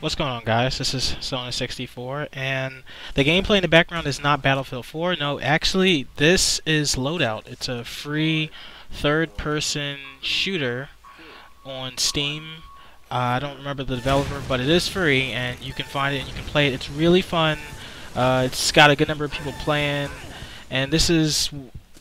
What's going on, guys? This is Sona 64, and the gameplay in the background is not Battlefield 4. No, actually, this is Loadout. It's a free third-person shooter on Steam. I don't remember the developer, but it is free, and you can find it and you can play it. It's really fun. It's got a good number of people playing, and this is,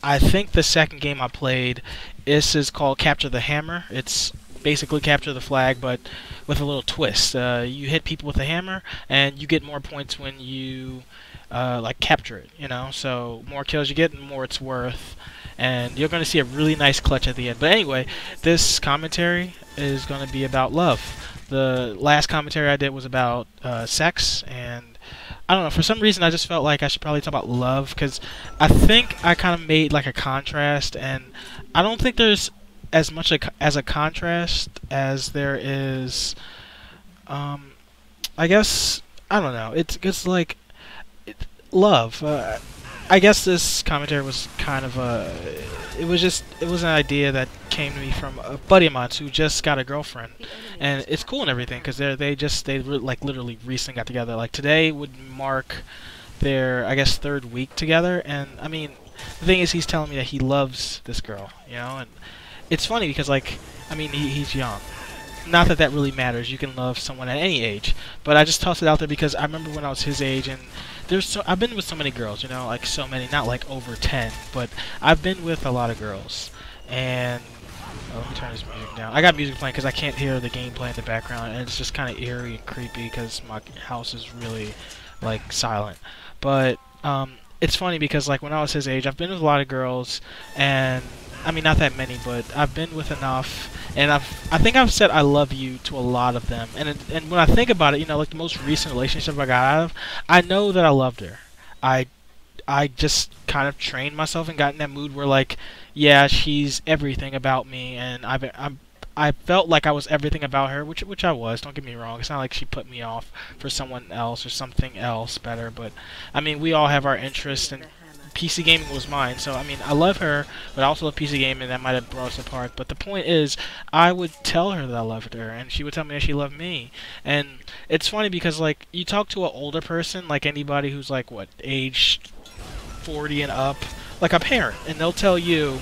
I think, the second game I played. This is called Capture the Hammer. It's basically capture the flag, but with a little twist. You hit people with a hammer, and you get more points when you like capture it. You know, so more kills you get, the more it's worth. And you're going to see a really nice clutch at the end. But anyway, this commentary is going to be about love. The last commentary I did was about sex, and I don't know, for some reason I just felt like I should probably talk about love, because I think I kind of made like a contrast, and I don't think there's as much as a contrast as there is, I guess, I don't know, it's like, love. I guess this commentary was kind of it was an idea that came to me from a buddy of mine who just got a girlfriend, and it's cool and everything because they like literally recently got together. Like today would mark their, I guess, third week together, and I mean, the thing is, he's telling me that he loves this girl, you know, and it's funny because, like, I mean, he's young. Not that that really matters. You can love someone at any age, but I just tossed it out there because I remember when I was his age, and I've been with so many girls, you know, like so many, not like over 10, but I've been with a lot of girls, and let me turn this music down. I got music playing because I can't hear the gameplay in the background, and it's just kind of eerie and creepy because my house is really like silent. But it's funny because, like, when I was his age, I've been with a lot of girls, and I mean, not that many, but I've been with enough, and I think I've said I love you to a lot of them. And when I think about it, you know, like the most recent relationship I got out of, I know that I loved her. I just kind of trained myself and got in that mood where, like, yeah, she's everything about me, and I felt like I was everything about her, which I was. Don't get me wrong. It's not like she put me off for someone else or something else better, but I mean, we all have our interests, and PC gaming was mine. So I mean, I love her, but I also love PC gaming. That might have brought us apart. But the point is, I would tell her that I loved her, and she would tell me that she loved me. And it's funny because, like, you talk to an older person, like anybody who's like what, age 40 and up, like a parent, and they'll tell you,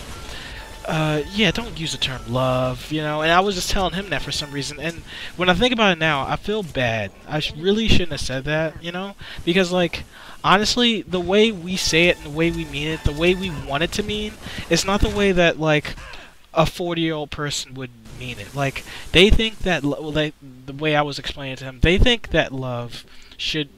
yeah, don't use the term love, you know. And I was just telling him that for some reason, and when I think about it now, I feel bad. I really shouldn't have said that, you know, because, like, honestly, the way we say it and the way we mean it, the way we want it to mean, it's not the way that, like, a 40-year-old person would mean it. Like, they think that, the way I was explaining it to him, they think that love should,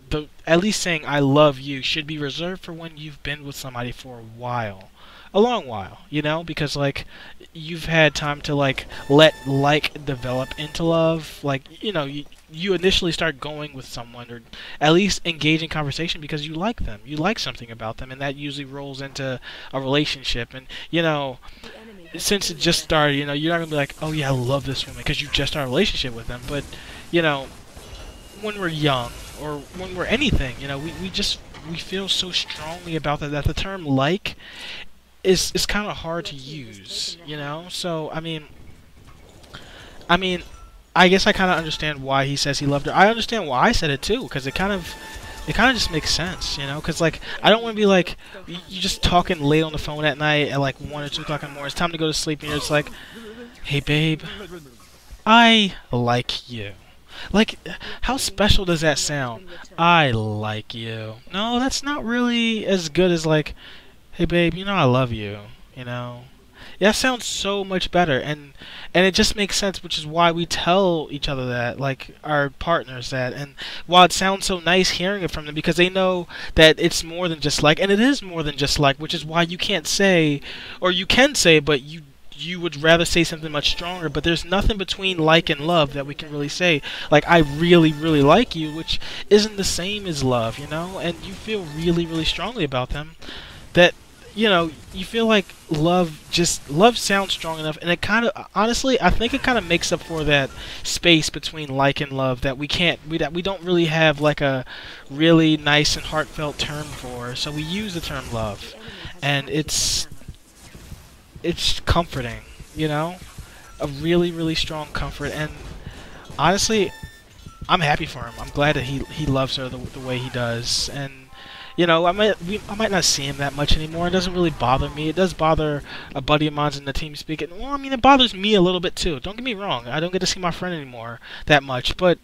at least saying I love you, should be reserved for when you've been with somebody for a while. A long while, you know, because, like, you've had time to, like, let like develop into love. Like, you know, you initially start going with someone, or at least engage in conversation because you like them, you like something about them, and that usually rolls into a relationship. And, you know, since it just started, you know, you're not gonna be like, oh yeah, I love this woman, because you just started a relationship with them. But, you know, when we're young, or when we're anything, you know, we feel so strongly about that the term like is kind of hard to use, you know. So I mean, I guess I kind of understand why he says he loved her. I understand why I said it too, because it kind of just makes sense, you know. Because, like, I don't want to be like, you just talking late on the phone at night at like 1 or 2 o'clock in the morning. It's time to go to sleep, and you're just like, hey babe, I like you. Like, how special does that sound? I like you. No, that's not really as good as, like, hey babe, you know I love you, you know. Yeah, that sounds so much better, and it just makes sense, which is why we tell each other that, like, our partners that. And while it sounds so nice hearing it from them, because they know that it's more than just like, and it is more than just like, which is why you can't say, or you can say, but you would rather say something much stronger. But there's nothing between like and love that we can really say. Like, I really, really like you, which isn't the same as love, you know. And you feel really, really strongly about them, that, you know, you feel like love sounds strong enough, and it kind of, honestly, I think it kind of makes up for that space between like and love that we don't really have, like, a really nice and heartfelt term for. So we use the term love, and it's comforting, you know, a really, really strong comfort. And honestly, I'm happy for him. I'm glad that he loves her the way he does, and you know, I might not see him that much anymore. It doesn't really bother me. It does bother a buddy of mine's in the team speak. Well, I mean, it bothers me a little bit too. Don't get me wrong. I don't get to see my friend anymore that much, but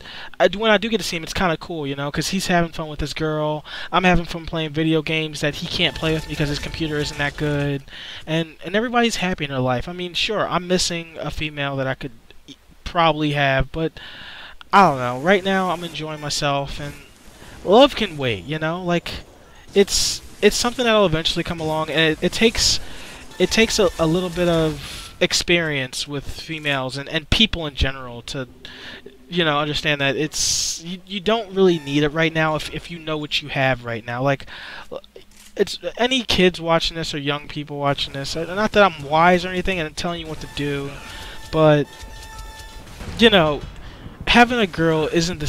when I do get to see him, it's kind of cool, you know, because he's having fun with his girl. I'm having fun playing video games that he can't play with me because his computer isn't that good, and everybody's happy in their life. I mean, sure, I'm missing a female that I could probably have, but I don't know. Right now, I'm enjoying myself, and love can wait, you know, like. It's something that'll eventually come along, and it takes a little bit of experience with females and people in general to, you know, understand that you don't really need it right now if you know what you have right now. Like, it's any kids watching this or young people watching this. Not that I'm wise or anything and telling you what to do, but you know. Having a girl isn't the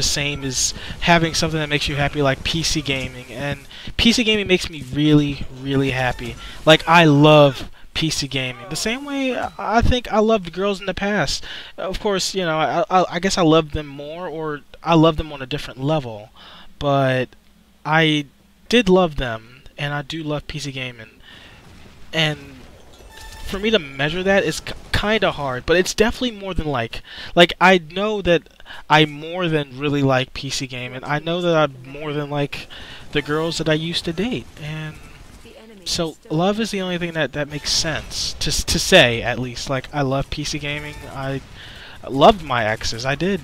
same as having something that makes you happy, like PC gaming. And PC gaming makes me really, really happy. Like, I love PC gaming the same way I think I loved girls in the past. Of course, you know, I guess I love them more, or I love them on a different level. But I did love them, and I do love PC gaming. And for me to measure that is kind of hard, but it's definitely more than like I know that I more than really like PC gaming. I know that I more than like the girls that I used to date, and so love is the only thing that makes sense to say, at least. Like, I love PC gaming. I loved my exes. I did,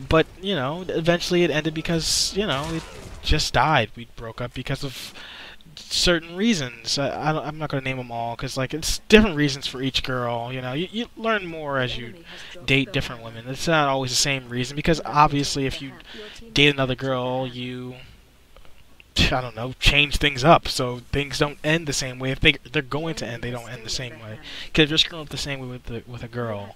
but you know, eventually it ended because, you know, it just died. We broke up because of certain reasons. I'm not going to name them all, because like, it's different reasons for each girl. You know, you learn more as you date different women. It's not always the same reason, because obviously if you date another girl, you, I don't know, change things up, so things don't end the same way. If they're going to end, they don't end the same way. Because if you're screwing up the same way with a girl,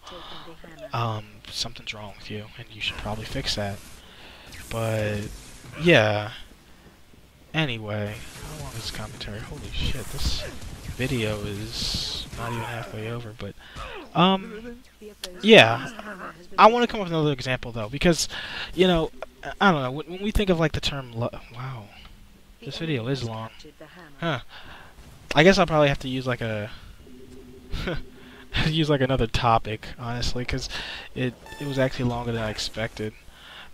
something's wrong with you, and you should probably fix that. But yeah. Anyway, how long is this commentary? Holy shit, this video is not even halfway over, but, yeah, I want to come up with another example, though, because, you know, I don't know, when we think of, like, the term wow, this video is long, huh, I guess I'll probably have to use, like, use, like, another topic, honestly, because it was actually longer than I expected,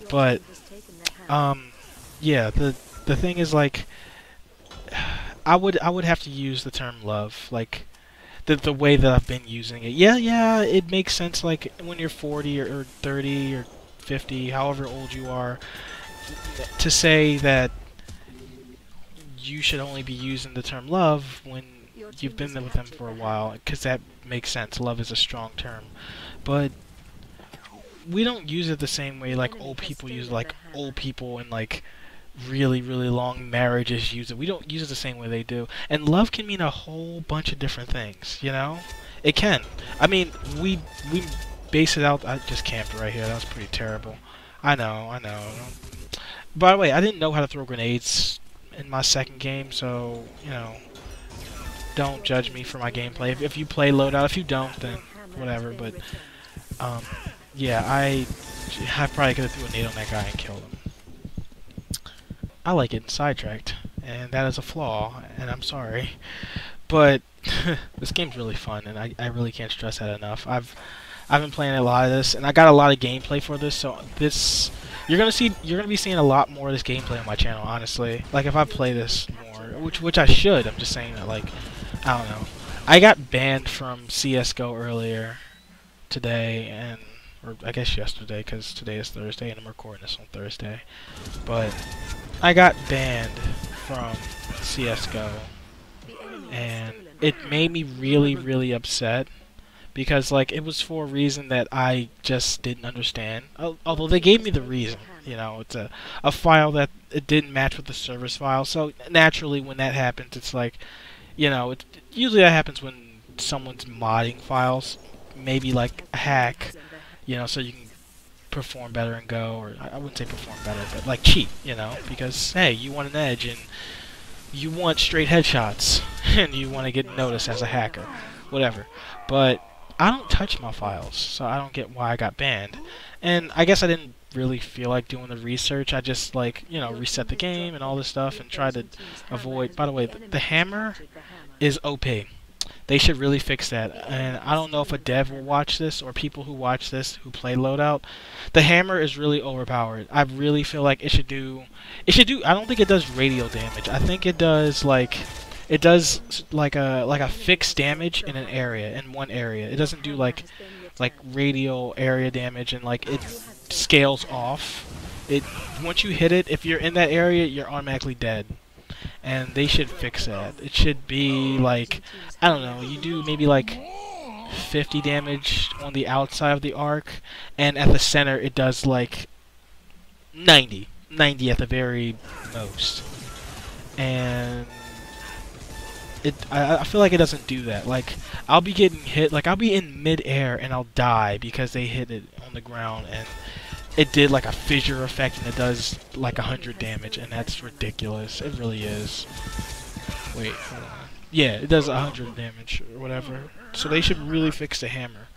but, yeah, the thing is, like, I would have to use the term love, like, the way that I've been using it. Yeah, it makes sense, like, when you're 40 or 30 or 50, however old you are, to say that you should only be using the term love when you've been with them for a while, because that makes sense. Love is a strong term. But we don't use it the same way, like, old people use it, like, old people and, like, really, really long marriages use it. We don't use it the same way they do. And love can mean a whole bunch of different things, you know? It can. I mean, we base it out. I just camped right here. That was pretty terrible. I know. By the way, I didn't know how to throw grenades in my second game, so, you know, don't judge me for my gameplay. If you play Loadout, if you don't, then whatever. But, yeah, I probably could have threw a nade on that guy and killed him. I like getting sidetracked, and that is a flaw, and I'm sorry. But this game's really fun, and I really can't stress that enough. I've been playing a lot of this, and I got a lot of gameplay for this, so you're gonna be seeing a lot more of this gameplay on my channel, honestly. Like, if I play this more, which I should. I'm just saying that, like, I don't know. I got banned from CS:GO earlier today, or I guess yesterday, because today is Thursday, and I'm recording this on Thursday. But I got banned from CS:GO, and it made me really, really upset, because, like, it was for a reason that I just didn't understand. Although they gave me the reason, you know, it's a file that it didn't match with the service file. So naturally, when that happens, it's like, you know, usually that happens when someone's modding files, maybe like a hack, you know, so you can perform better and Go, or I wouldn't say perform better, but like cheat, you know, because hey, you want an edge and you want straight headshots and you want to get noticed as a hacker, whatever. But I don't touch my files, so I don't get why I got banned. And I guess I didn't really feel like doing the research. I just, like, you know, reset the game and all this stuff and try to avoid. By the way, the hammer is OP. They should really fix that. And I don't know if a dev will watch this or people who watch this who play Loadout. The hammer is really overpowered. I really feel like it should do. I don't think it does radial damage. I think it does like. It does like a fixed damage in an area, in one area. It doesn't do like radial area damage, and like it scales off. It once you hit it, if you're in that area, you're automatically dead. And they should fix that. It should be like, I don't know, you do maybe like 50 damage on the outside of the arc, and at the center it does like 90 at the very most. And I feel like it doesn't do that. Like, I'll be getting hit, like I'll be in mid-air and I'll die because they hit it on the ground, and it did like a fissure effect, and it does like 100 damage, and that's ridiculous. It really is. Wait, hold on. Yeah, it does 100 damage or whatever. So they should really fix the hammer.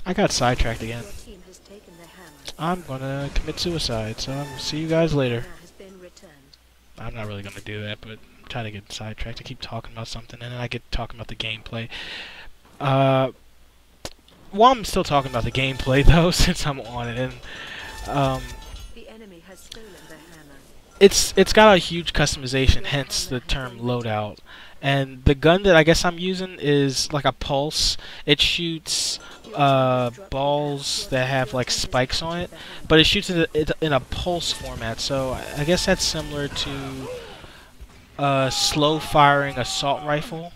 I got sidetracked again. I'm gonna commit suicide, so I'll see you guys later. I'm not really gonna do that, but I'm trying to get sidetracked. I keep talking about something, and then I get talking about the gameplay. Well, I'm still talking about the gameplay though, since I'm on it, and The enemy has stolen the hammer. it's got a huge customization, hence the term loadout. And the gun that I guess I'm using is like a pulse. It shoots balls that have like spikes on it, but it shoots it in a pulse format. So I guess that's similar to a slow firing assault rifle.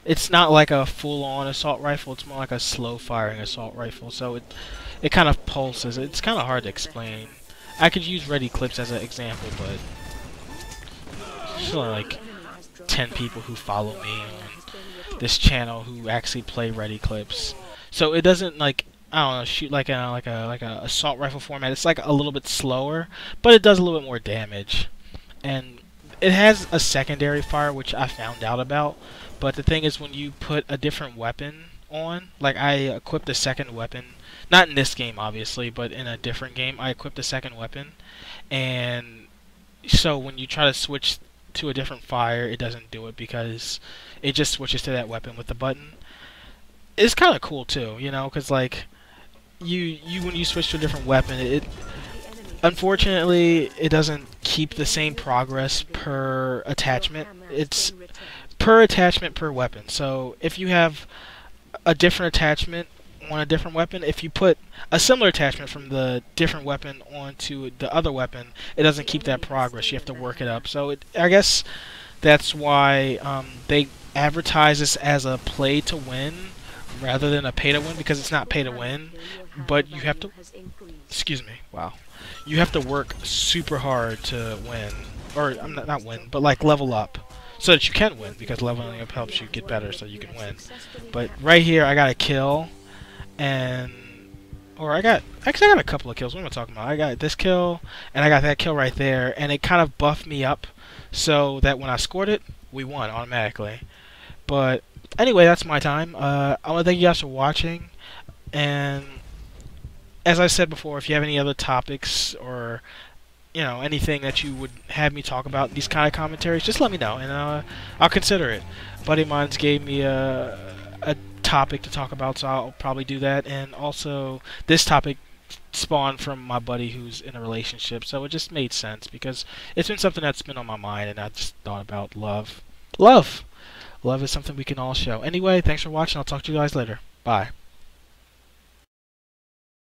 It's not like a full-on assault rifle. It's more like a slow-firing assault rifle. So it kind of pulses. It's kind of hard to explain. I could use ready clips as an example, but there's only like 10 people who follow me on this channel who actually play ready clips. So it doesn't like, I don't know, shoot like a assault rifle format. It's like a little bit slower, but it does a little bit more damage. And it has a secondary fire, which I found out about. But the thing is, when you put a different weapon on, like I equipped a second weapon, not in this game obviously, but in a different game, I equipped a second weapon, and so when you try to switch to a different fire, it doesn't do it because it just switches to that weapon with the button. It's kind of cool too, you know, because like you when you switch to a different weapon, it unfortunately it doesn't keep the same progress per attachment. It's per attachment per weapon. So if you have a different attachment on a different weapon, if you put a similar attachment from the different weapon onto the other weapon, it doesn't keep that progress. You have to work it up. So I guess that's why they advertise this as a play to win rather than a pay to win, because it's not pay to win, but you have to, excuse me, wow, you have to work super hard to win, or not win, but like level up, so that you can win, because leveling up helps you get better so you can win. But right here I got a kill, and I got a couple of kills. What am I talking about? I got this kill and I got that kill right there, and it kind of buffed me up so that when I scored it, we won automatically. But anyway, that's my time. I want to thank you guys for watching, and as I said before, if you have any other topics or anything that you would have me talk about, these kind of commentaries, just let me know, and I'll consider it. A buddy of mine gave me a topic to talk about, so I'll probably do that. And also, this topic spawned from my buddy who's in a relationship, so it just made sense because it's been something that's been on my mind, and I just thought about love. Love is something we can all show. Anyway, thanks for watching. I'll talk to you guys later. Bye.